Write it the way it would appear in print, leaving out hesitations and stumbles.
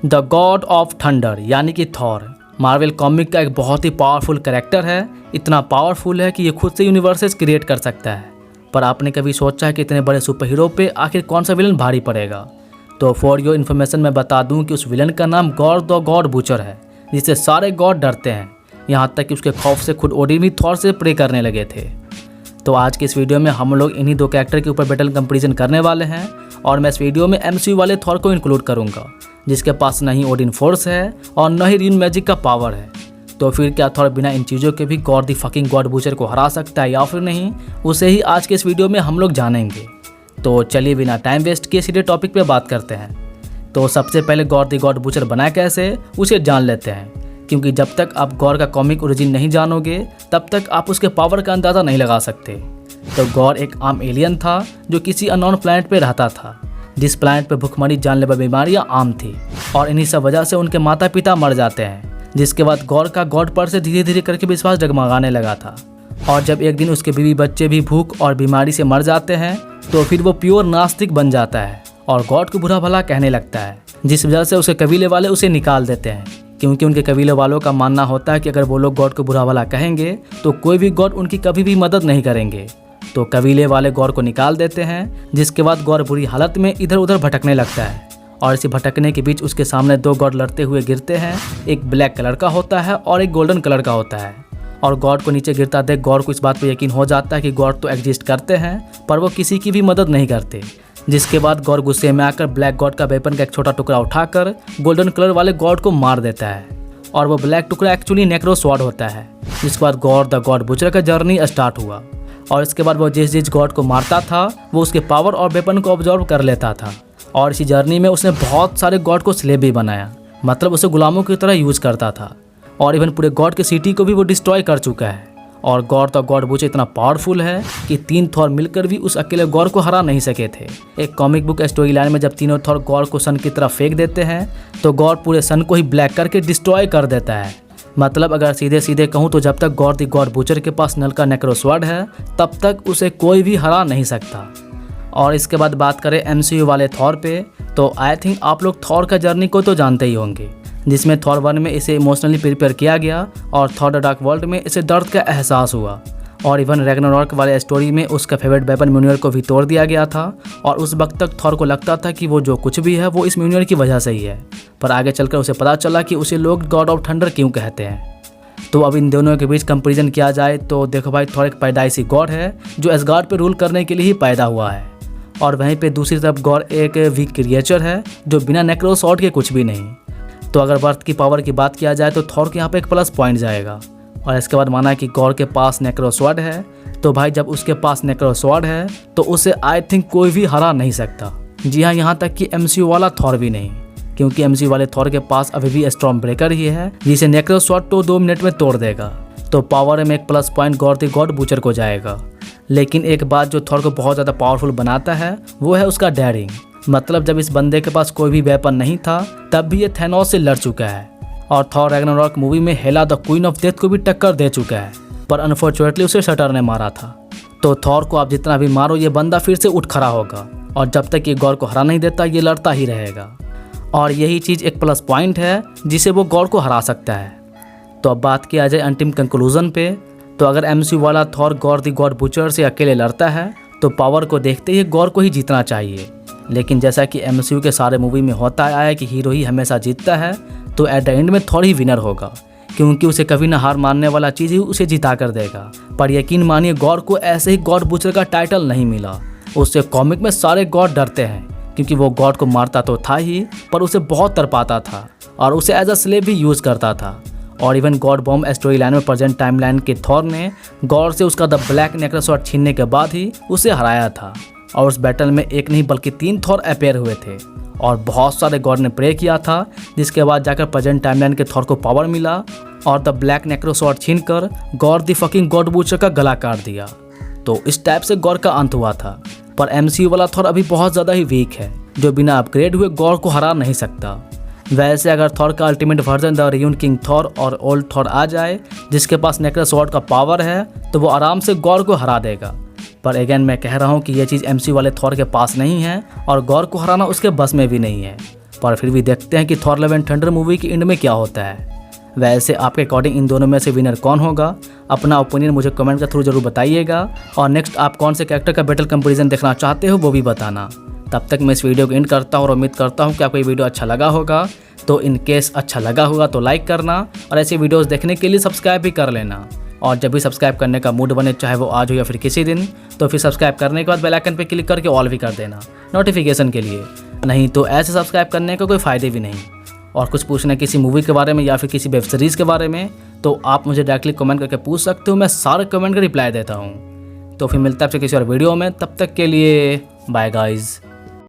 The God of thunder यानी कि Thor Marvel comic का एक बहुत ही पावरफुल कैरेक्टर है। इतना पावरफुल है कि ये खुद से यूनिवर्सेस क्रिएट कर सकता है। पर आपने कभी सोचा है कि इतने बड़े सुपर हीरो पे आखिर कौन सा विलन भारी पड़ेगा? तो फॉर योर इन्फॉर्मेशन मैं बता दूं कि उस विलन का नाम गॉड द गॉड बूचर है, जिससे सारे गॉड डरते हैं। यहाँ तक कि उसके खौफ से खुद ओडिन भी थॉर से प्रे करने लगे थे। तो आज के इस वीडियो में हम लोग इन्हीं दो कैरेक्टर के ऊपर बैटल कंपैरिजन करने वाले हैं और मैं इस वीडियो में एमसीयू वाले थॉर को इंक्लूड करूंगा, जिसके पास न ही ओडिन फोर्स है और न ही रून मैजिक का पावर है। तो फिर क्या थॉर बिना इन चीज़ों के भी गॉड दी फकिंग गॉड बूचर को हरा सकता है या फिर नहीं, उसे ही आज के इस वीडियो में हम लोग जानेंगे। तो चलिए बिना टाइम वेस्ट किए सीधे टॉपिक पे बात करते हैं। तो सबसे पहले गॉड दी गॉड बूचर बनाए कैसे उसे जान लेते हैं, क्योंकि जब तक आप गॉड का कॉमिक ओरिजिन नहीं जानोगे तब तक आप उसके पावर का अंदाज़ा नहीं लगा सकते। तो गॉड एक आम एलियन था जो किसी अननोन प्लैनेट पे रहता था, जिस प्लैनेट पे भूखमरी जानलेवा बीमारियां आम थी और इन्हीं सब वजह से उनके माता पिता मर जाते हैं। जिसके बाद गॉड का गॉड पर से धीरे धीरे करके विश्वास डगमगाने लगा था। और जब एक दिन उसके बीवी बच्चे भी भूख और बीमारी से मर जाते हैं तो फिर वो प्योर नास्तिक बन जाता है और गॉड को बुरा भला कहने लगता है, जिस वजह से उसके कबीले वाले उसे निकाल देते हैं। क्योंकि उनके कबीले वालों का मानना होता है कि अगर वो लोग गॉड को बुरा भला कहेंगे तो कोई भी गॉड उनकी कभी भी मदद नहीं करेंगे। तो कबीले वाले गॉड को निकाल देते हैं, जिसके बाद गॉड बुरी हालत में इधर उधर भटकने लगता है। और इसी भटकने के बीच उसके सामने दो गॉड लड़ते हुए गिरते हैं। एक ब्लैक कलर का होता है और एक गोल्डन कलर का होता है। और गॉड को नीचे गिरता देख गॉड को इस बात पर यकीन हो जाता है कि गॉड तो एग्जिस्ट करते हैं पर वो किसी की भी मदद नहीं करते। जिसके बाद गॉड गुस्से में आकर ब्लैक गॉड का वेपन का एक छोटा टुकड़ा उठाकर गोल्डन कलर वाले गॉड को मार देता है। और वो ब्लैक टुकड़ा एक्चुअली नेक्रो स्वॉर्ड होता है। जिसके बाद गॉड द गॉड बूचर का जर्नी स्टार्ट हुआ। और इसके बाद वो जिस जिस गॉड को मारता था वो उसके पावर और वेपन को ऑब्जर्व कर लेता था। और इसी जर्नी में उसने बहुत सारे गॉड को स्लेव भी बनाया, मतलब उसे गुलामों की तरह यूज करता था। और इवन पूरे गॉड के सिटी को भी वो डिस्ट्रॉय कर चुका है। और गॉड द गॉड बूचर इतना पावरफुल है कि 3 थॉर मिलकर भी उस अकेले गॉड को हरा नहीं सके थे। एक कॉमिक बुक स्टोरी लाइन में जब तीनों थॉर गॉड को सन की तरफ फेंक देते हैं तो गॉड पूरे सन को ही ब्लैक करके डिस्ट्रॉय कर देता है। मतलब अगर सीधे सीधे कहूँ तो जब तक गॉड दी गॉड बूचर के पास नल का नेक्रो स्वॉर्ड है तब तक उसे कोई भी हरा नहीं सकता। और इसके बाद बात करें एमसीयू वाले थॉर पे, तो आई थिंक आप लोग थॉर का जर्नी को तो जानते ही होंगे, जिसमें थॉर 1 में इसे इमोशनली प्रिपेयर किया गया और थॉर द डार्क वर्ल्ड में इसे दर्द का एहसास हुआ। और इवन रैग्नारॉक वाले स्टोरी में उसका फेवरेट वेपन म्यूनियर को भी तोड़ दिया गया था। और उस वक्त तक थॉर को लगता था कि वो जो कुछ भी है वो इस म्यूनियर की वजह से ही है, पर आगे चलकर उसे पता चला कि उसे लोग गॉड ऑफ थंडर क्यों कहते हैं। तो अब इन दोनों के बीच कंपैरिजन किया जाए तो देखो भाई, थॉर एक पैदाइशी गॉड है जो एसगार्ड पे रूल करने के लिए ही पैदा हुआ है। और वहीं पे दूसरी तरफ गॉड एक वीक क्रिएचर है जो बिना नेक्रो स्वॉर्ड के कुछ भी नहीं। तो अगर बर्थ की पावर की बात किया जाए तो थॉर के यहाँ पे एक प्लस पॉइंट जाएगा। और इसके बाद माना कि गॉड के पास नेक्रो स्वॉर्ड है, तो भाई जब उसके पास नेक्रो स्वॉर्ड है तो उसे आई थिंक कोई भी हरा नहीं सकता। जी हाँ, यहाँ तक कि एमसीयू वाला थॉर भी नहीं, क्योंकि एमसीयू वाले थॉर के पास अभी भी स्टॉर्म ब्रेकर ही है, जिसे नेक्रो स्वॉर्ड तो 2 मिनट में तोड़ देगा। तो पावर में एक प्लस पॉइंट गॉड दी गॉड बूचर को जाएगा। लेकिन एक बात जो थॉर को बहुत ज़्यादा पावरफुल बनाता है वो है उसका डेयरिंग। मतलब जब इस बंदे के पास कोई भी वेपन नहीं था तब भी ये थैनोस से लड़ चुका है। और थॉर रैग्नारॉक मूवी में हेला द क्वीन ऑफ डेथ को भी टक्कर दे चुका है, पर अनफॉर्चुनेटली उसे शटर ने मारा था। तो थॉर को आप जितना भी मारो ये बंदा फिर से उठ खड़ा होगा और जब तक ये गॉड को हरा नहीं देता ये लड़ता ही रहेगा। और यही चीज़ एक प्लस पॉइंट है जिसे वो गॉड को हरा सकता है। तो अब बात किया जाए अंतिम कंक्लूजन पे, तो अगर एमसीयू वाला थॉर गॉड दी गॉड बूचर से अकेले लड़ता है तो पावर को देखते ही गॉड को ही जीतना चाहिए। लेकिन जैसा कि एमसीयू के सारे मूवी में होता आया है कि हीरो ही हमेशा जीतता है, तो एट द एंड में थॉर ही विनर होगा, क्योंकि उसे कभी ना हार मानने वाला चीज़ ही उसे जिता कर देगा। पर यकीन मानिए गॉड को ऐसे ही गॉड बूचर का टाइटल नहीं मिला। उससे कॉमिक में सारे गॉड डरते हैं, क्योंकि वो गॉड को मारता तो था ही पर उसे बहुत तड़पाता था और उसे एज अ स्लेव भी यूज़ करता था। और even God bomb story line में प्रेजेंट टाइमलाइन के थॉर ने गॉड से उसका द ब्लैक नेक्रो स्वॉर्ड छीनने के बाद ही उसे हराया था। और उस बैटल में एक नहीं बल्कि 3 थॉर अपेयर हुए थे और बहुत सारे गॉड ने प्रे किया था, जिसके बाद जाकर प्रेजेंट टाइमलाइन के थॉर को पावर मिला और द ब्लैक नेक्रो स्वॉर्ड छीनकर गॉड दी फकिंग गॉड बूचर का गला काट दिया। तो इस टाइप से गॉड का अंत हुआ था। पर एमसीयू वाला थॉर अभी बहुत ज़्यादा ही वीक है, जो बिना अपग्रेड हुए गॉड को हरा नहीं सकता। वैसे अगर थॉर का ultimate version the ruin king Thor और ओल्ड थॉर आ जाए, जिसके पास नेक्रो स्वॉर्ड का पावर है, तो वो आराम से गॉड को हरा देगा। पर अगेन मैं कह रहा हूँ कि यह चीज़ एमसीयू वाले थॉर के पास नहीं है और गॉड को हराना उसके बस में भी नहीं है। पर फिर भी देखते हैं कि Thor love and thunder movie की एंड में क्या होता है। वैसे आपके अकॉर्डिंग इन दोनों में से विनर कौन होगा, अपना ओपिनियन मुझे कमेंट के थ्रू जरूर बताइएगा। और नेक्स्ट आप कौन से कैरेक्टर का बैटल कंपैरिजन देखना चाहते हो वो भी बताना। तब तक मैं इस वीडियो को एंड करता हूँ और उम्मीद करता हूँ कि आपको ये वीडियो अच्छा लगा होगा। तो इन केस अच्छा लगा होगा तो लाइक करना और ऐसे वीडियोस देखने के लिए सब्सक्राइब भी कर लेना। और जब भी सब्सक्राइब करने का मूड बने, चाहे वो आज हो या फिर किसी दिन, तो फिर सब्सक्राइब करने के बाद बेल आइकन पर क्लिक करके ऑल भी कर देना नोटिफिकेशन के लिए। नहीं तो ऐसे सब्सक्राइब करने का कोई फ़ायदे भी नहीं। और कुछ पूछना किसी मूवी के बारे में या फिर किसी वेब सीरीज़ के बारे में तो आप मुझे डायरेक्टली कमेंट करके पूछ सकते हो, मैं सारे कमेंट का रिप्लाई देता हूँ। तो फिर मिलता है आपसे किसी और वीडियो में, तब तक के लिए बाय गाइज़।